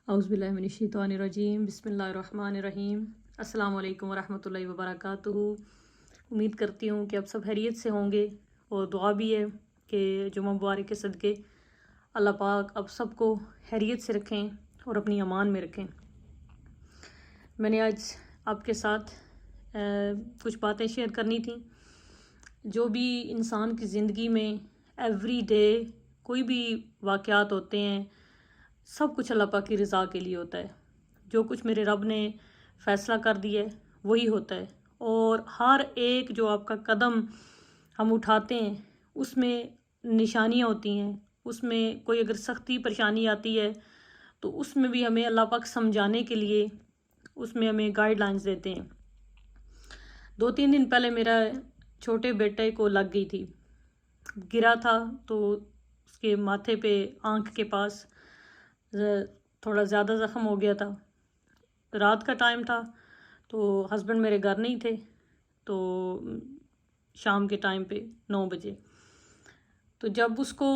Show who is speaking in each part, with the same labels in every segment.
Speaker 1: औज़ुबिल्लाहिमिनश्शैतानिर्रजीम बिस्मिल्लाहिर्रहमानिर्रहीम। अस्सलाम वालेकुम वरहमतुल्लाहि वबरकातुहू। उम्मीद करती हूँ कि आप सब खैरियत से होंगे और दुआ भी है कि जुमा मुबारक के सदक़े अल्लाह पाक आप सबको खैरियत से रखें और अपनी अमान में रखें। मैंने आज आपके साथ कुछ बातें शेयर करनी थी। जो भी इंसान की ज़िंदगी में एवरी डे कोई भी वाक़यात होते हैं, सब कुछ अल्लाह पाक की रज़ा के लिए होता है। जो कुछ मेरे रब ने फ़ैसला कर दिया है वही होता है, और हर एक जो आपका कदम हम उठाते हैं उसमें निशानियाँ होती हैं। उसमें कोई अगर सख्ती परेशानी आती है तो उसमें भी हमें अल्लाह पाक समझाने के लिए उसमें हमें गाइडलाइंस देते हैं। 2-3 दिन पहले मेरा छोटे बेटे को लग गई थी, गिरा था तो उसके माथे पे आँख के पास थोड़ा ज़्यादा ज़ख्म हो गया था। रात का टाइम था तो हस्बैंड मेरे घर नहीं थे, तो शाम के टाइम पे 9 बजे तो जब उसको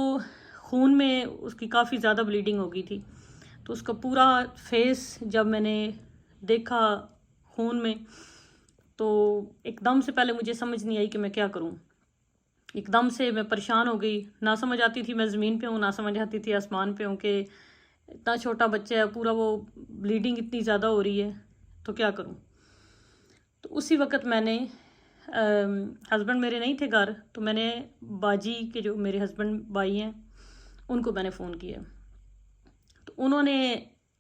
Speaker 1: खून में उसकी काफ़ी ज़्यादा ब्लीडिंग हो गई थी, तो उसका पूरा फेस जब मैंने देखा खून में, तो एकदम से पहले मुझे समझ नहीं आई कि मैं क्या करूं। एकदम से मैं परेशान हो गई, ना समझ आती थी मैं ज़मीन पे हूँ, ना समझ आती थी आसमान पे हूँ कि इतना छोटा बच्चा है, पूरा वो ब्लीडिंग इतनी ज़्यादा हो रही है, तो क्या करूं। तो उसी वक्त मैंने हस्बैंड मेरे नहीं थे घर, तो मैंने बाजी के जो मेरे हस्बैंड भाई हैं उनको मैंने फ़ोन किया। तो उन्होंने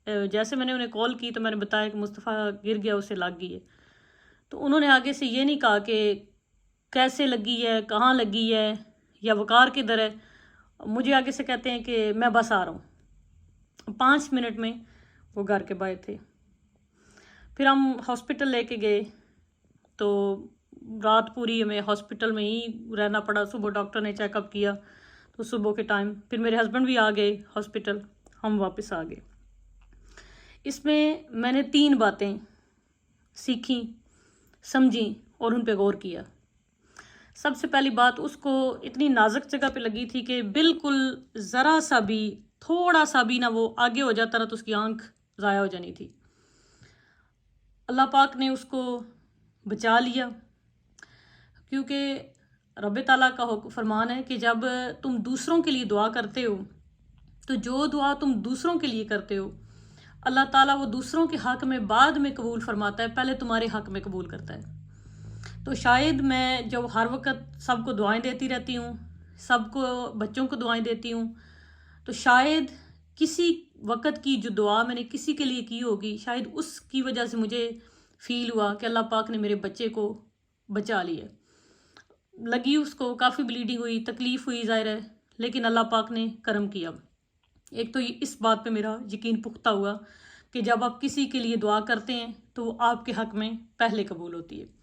Speaker 1: जैसे मैंने उन्हें कॉल की तो मैंने बताया कि मुस्तफ़ा गिर गया, उसे लग गई है। तो उन्होंने आगे से ये नहीं कहा कि कैसे लगी है, कहाँ लगी है या वकार किधर है। मुझे आगे से कहते हैं कि मैं बस आ रहा हूँ। 5 मिनट में वो घर के बाहर थे। फिर हम हॉस्पिटल लेके गए, तो रात पूरी हमें हॉस्पिटल में ही रहना पड़ा। सुबह डॉक्टर ने चेकअप किया, तो सुबह के टाइम फिर मेरे हस्बैंड भी आ गए हॉस्पिटल, हम वापस आ गए। इसमें मैंने 3 बातें सीखी, समझी और उन पे गौर किया। सबसे पहली बात, उसको इतनी नाजुक जगह पे लगी थी कि बिल्कुल ज़रा सा भी, थोड़ा सा भी ना वो आगे हो जाता ना तो उसकी आंख ज़ाया हो जानी थी। अल्लाह पाक ने उसको बचा लिया, क्योंकि रब ताला का फरमान है कि जब तुम दूसरों के लिए दुआ करते हो, तो जो दुआ तुम दूसरों के लिए करते हो अल्लाह ताला वो दूसरों के हक़ में बाद में कबूल फरमाता है, पहले तुम्हारे हक़ में कबूल करता है। तो शायद मैं जब हर वक्त सबको दुआएं देती रहती हूँ, सबको बच्चों को दुआएं देती हूँ, तो शायद किसी वक्त की जो दुआ मैंने किसी के लिए की होगी, शायद उसकी वजह से मुझे फ़ील हुआ कि अल्लाह पाक ने मेरे बच्चे को बचा लिया। लगी उसको, काफ़ी ब्लीडिंग हुई, तकलीफ़ हुई ज़ाहिर है, लेकिन अल्लाह पाक ने करम किया। एक तो इस बात पे मेरा यकीन पुख्ता हुआ कि जब आप किसी के लिए दुआ करते हैं तो वो आपके हक़ में पहले कबूल होती है।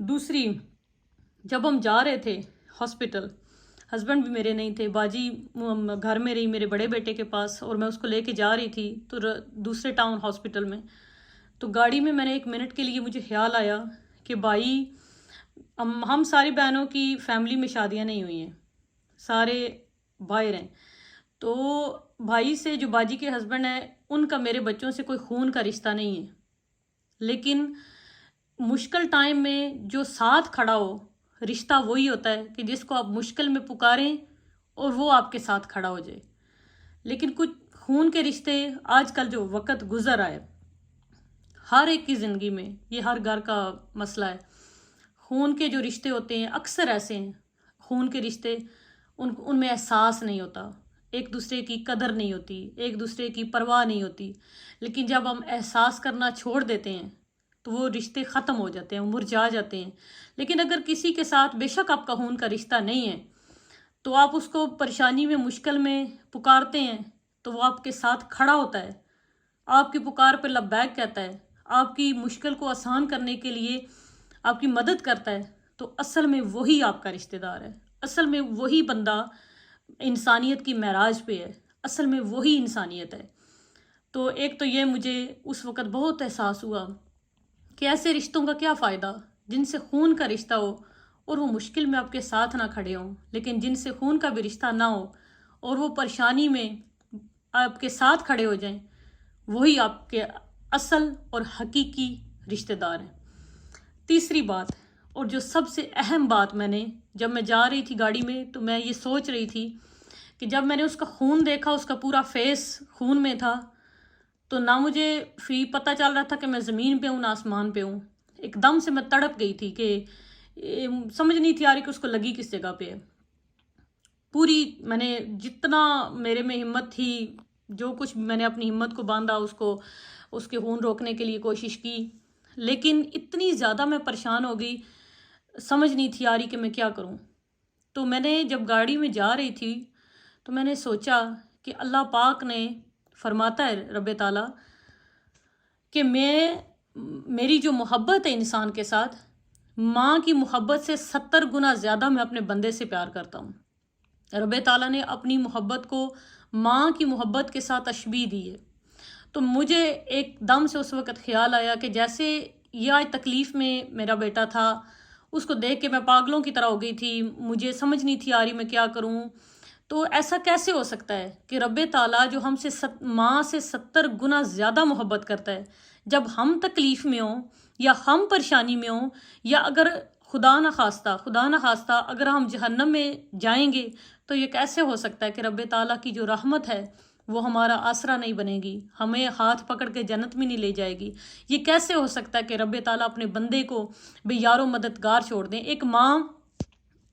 Speaker 1: दूसरी, जब हम जा रहे थे हॉस्पिटल, हस्बैंड भी मेरे नहीं थे, बाजी घर में रही मेरे बड़े बेटे के पास, और मैं उसको लेके जा रही थी तो दूसरे टाउन हॉस्पिटल में। तो गाड़ी में मैंने 1 मिनट के लिए मुझे ख्याल आया कि भाई हम सारी बहनों की फैमिली में शादियां नहीं हुई हैं, सारे बाहर हैं। तो भाई से, जो बाजी के हस्बैंड है, उनका मेरे बच्चों से कोई खून का रिश्ता नहीं है, लेकिन मुश्किल टाइम में जो साथ खड़ा हो, रिश्ता वही होता है कि जिसको आप मुश्किल में पुकारें और वो आपके साथ खड़ा हो जाए। लेकिन कुछ खून के रिश्ते आजकल जो वक्त गुजर रहा है हर एक की ज़िंदगी में, ये हर घर का मसला है। खून के जो रिश्ते होते हैं अक्सर ऐसे हैं, खून के रिश्ते उनमें एहसास नहीं होता, एक दूसरे की कदर नहीं होती, एक दूसरे की परवाह नहीं होती। लेकिन जब हम एहसास करना छोड़ देते हैं तो वो रिश्ते ख़त्म हो जाते हैं, मुरझा जाते हैं। लेकिन अगर किसी के साथ बेशक आपका खून का रिश्ता नहीं है, तो आप उसको परेशानी में, मुश्किल में पुकारते हैं तो वो आपके साथ खड़ा होता है, आपकी पुकार पर लब्बैक कहता है, आपकी मुश्किल को आसान करने के लिए आपकी मदद करता है। तो असल में वही आपका रिश्तेदार है, असल में वही बंदा इंसानियत की महराज पे है, असल में वही इंसानियत है। तो एक तो ये मुझे उस वक़्त बहुत एहसास हुआ कि ऐसे रिश्तों का क्या फ़ायदा जिनसे खून का रिश्ता हो और वो मुश्किल में आपके साथ ना खड़े हों, लेकिन जिनसे खून का भी रिश्ता ना हो और वो परेशानी में आपके साथ खड़े हो जाएं, وہی آپ کے اصل اور حقیقی رشتہ دار ہیں۔ تیسری بات، اور جو سب سے اہم بات، میں نے جب میں جا رہی تھی گاڑی میں تو میں یہ سوچ رہی تھی کہ جب میں نے اس کا خون دیکھا، اس کا پورا فیس خون میں تھا، تو نہ مجھے پتہ چل رہا تھا کہ میں زمین پہ ہوں نہ آسمان پہ ہوں۔ ایک دم سے میں تڑپ گئی تھی کہ سمجھ نہیں تھی آ رہی کہ اس کو لگی کس جگہ پہ ہے۔ پوری میں نے جتنا میرے میں ہمت تھی، جو کچھ میں نے اپنی ہمت کو باندھا، اس کے خون روکنے کے لیے کوشش کی، لیکن اتنی زیادہ میں پریشان ہو گئی، سمجھ نہیں تھی آ رہی کہ میں کیا کروں۔ تو میں نے جب گاڑی میں جا رہی تھی تو میں نے سوچا کہ اللہ پاک نے فرماتا ہے رب تعالیٰ کہ میری جو محبت ہے انسان کے ساتھ، ماں کی محبت سے 70 گنا زیادہ میں اپنے بندے سے پیار کرتا ہوں۔ رب تعالیٰ نے اپنی محبت کو ماں کی محبت کے ساتھ تشبیہ دی ہے۔ تو مجھے ایک دم سے اس وقت خیال آیا کہ جیسے یہ آج تکلیف میں میرا بیٹا تھا، اس کو دیکھ کے میں پاگلوں کی طرح ہو گئی تھی، مجھے سمجھ نہیں تھی آ رہی میں کیا کروں۔ تو ایسا کیسے ہو سکتا ہے کہ رب تعالیٰ جو ہم سے ماں سے 70 گنا زیادہ محبت کرتا ہے، جب ہم تکلیف میں ہوں یا ہم پریشانی میں ہوں، یا اگر خدا نہ خواستہ اگر ہم جہنم میں جائیں گے، تو یہ کیسے ہو سکتا ہے کہ رب تعالیٰ کی جو رحمت ہے وہ ہمارا آسرا نہیں بنے گی، ہمیں ہاتھ پکڑ کے جنت میں نہیں لے جائے گی؟ یہ کیسے ہو سکتا ہے کہ رب تعالیٰ اپنے بندے کو بے یار و مددگار چھوڑ دیں؟ ایک ماں،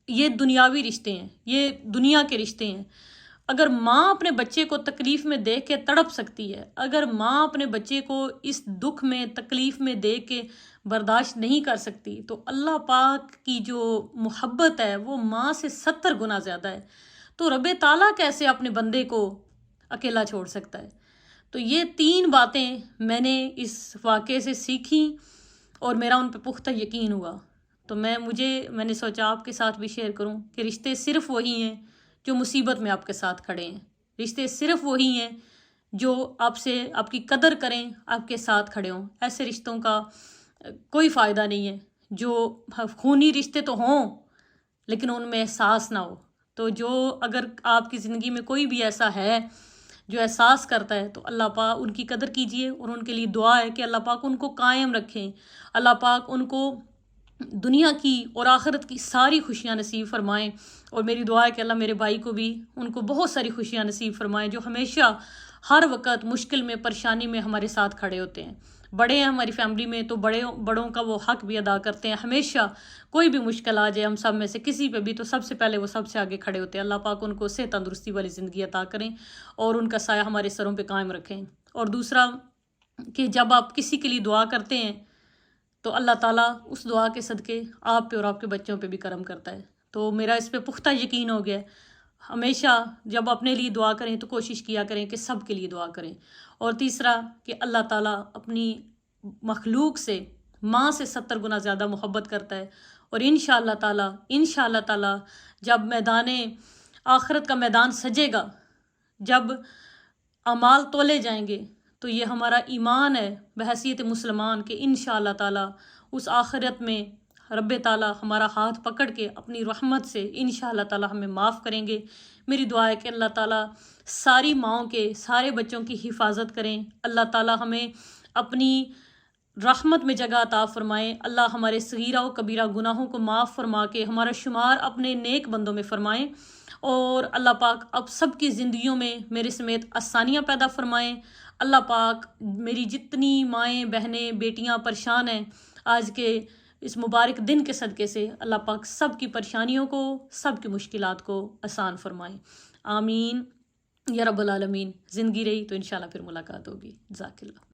Speaker 1: یہ دنیاوی رشتے ہیں، یہ دنیا کے رشتے ہیں۔ اگر ماں اپنے بچے کو تکلیف میں دیکھ کے تڑپ سکتی ہے، اگر ماں اپنے بچے کو اس دکھ میں تکلیف میں دیکھ کے برداشت نہیں کر سکتی، تو اللہ پاک کی جو محبت ہے وہ ماں سے 70 گنا زیادہ ہے۔ تو رب تعالیٰ کیسے اپنے بندے کو اکیلا چھوڑ سکتا ہے؟ تو یہ 3 باتیں میں نے اس واقعے سے سیکھیں اور میرا ان پہ پختہ یقین ہوا۔ تو میں نے سوچا آپ کے ساتھ بھی شیئر کروں کہ رشتے صرف وہی ہیں جو مصیبت میں آپ کے ساتھ کھڑے ہیں، رشتے صرف وہی ہیں جو آپ کی قدر کریں، آپ کے ساتھ کھڑے ہوں۔ ایسے رشتوں کا کوئی فائدہ نہیں ہے جو خونی رشتے تو ہوں لیکن ان میں احساس نہ ہو۔ تو اگر آپ کی زندگی میں کوئی بھی ایسا ہے جو احساس کرتا ہے، تو اللہ پاک ان کی قدر کیجئے، اور ان کے لیے دعا ہے کہ اللہ پاک ان کو قائم رکھیں، اللہ پاک ان کو دنیا کی اور آخرت کی ساری خوشیاں نصیب فرمائیں۔ اور میری دعا ہے کہ اللہ میرے بھائی کو بھی ان کو بہت ساری خوشیاں نصیب فرمائیں، جو ہمیشہ ہر وقت مشکل میں پریشانی میں ہمارے ساتھ کھڑے ہوتے ہیں۔ بڑے ہیں ہماری فیملی میں تو بڑوں کا وہ حق بھی ادا کرتے ہیں، ہمیشہ کوئی بھی مشکل آ جائے ہم سب میں سے کسی پہ بھی، تو سب سے پہلے وہ سب سے آگے کھڑے ہوتے ہیں۔ اللہ پاک ان کو صحت تندرستی والی زندگی عطا کریں اور ان کا سایہ ہمارے سروں پہ قائم رکھیں۔ اور دوسرا کہ جب آپ کسی کے لیے دعا کرتے ہیں تو اللہ تعالیٰ اس دعا کے صدقے آپ پہ اور آپ کے بچوں پہ بھی کرم کرتا ہے۔ تو میرا اس پہ پختہ یقین ہو گیا ہے۔ ہمیشہ جب اپنے لیے دعا کریں تو کوشش کیا کریں کہ سب کے لیے دعا کریں۔ اور تیسرا کہ اللہ تعالیٰ اپنی مخلوق سے ماں سے 70 گنا زیادہ محبت کرتا ہے، اور انشاءاللہ تعالیٰ جب آخرت کا میدان سجے گا، جب اعمال تولے جائیں گے، تو یہ ہمارا ایمان ہے بحیثیت مسلمان کہ انشاءاللہ تعالیٰ اس آخرت میں رب تعالیٰ ہمارا ہاتھ پکڑ کے اپنی رحمت سے انشاءاللہ تعالیٰ ہمیں معاف کریں گے۔ میری دعا ہے کہ اللہ تعالیٰ ساری ماؤں کے سارے بچوں کی حفاظت کریں، اللہ تعالیٰ ہمیں اپنی رحمت میں جگہ عطا فرمائیں، اللہ ہمارے صغیرہ و کبیرہ گناہوں کو معاف فرما کے ہمارا شمار اپنے نیک بندوں میں فرمائیں، اور اللہ پاک اب سب کی زندگیوں میں میرے سمیت آسانیاں پیدا فرمائیں۔ اللہ پاک میری جتنی مائیں بہنیں بیٹیاں پریشان ہیں آج کے اس مبارک دن کے صدقے سے، اللہ پاک سب کی پریشانیوں کو، سب کی مشکلات کو آسان فرمائیں۔ آمین یا رب العالمین۔ زندگی رہی تو انشاءاللہ پھر ملاقات ہوگی۔ جزاک اللہ۔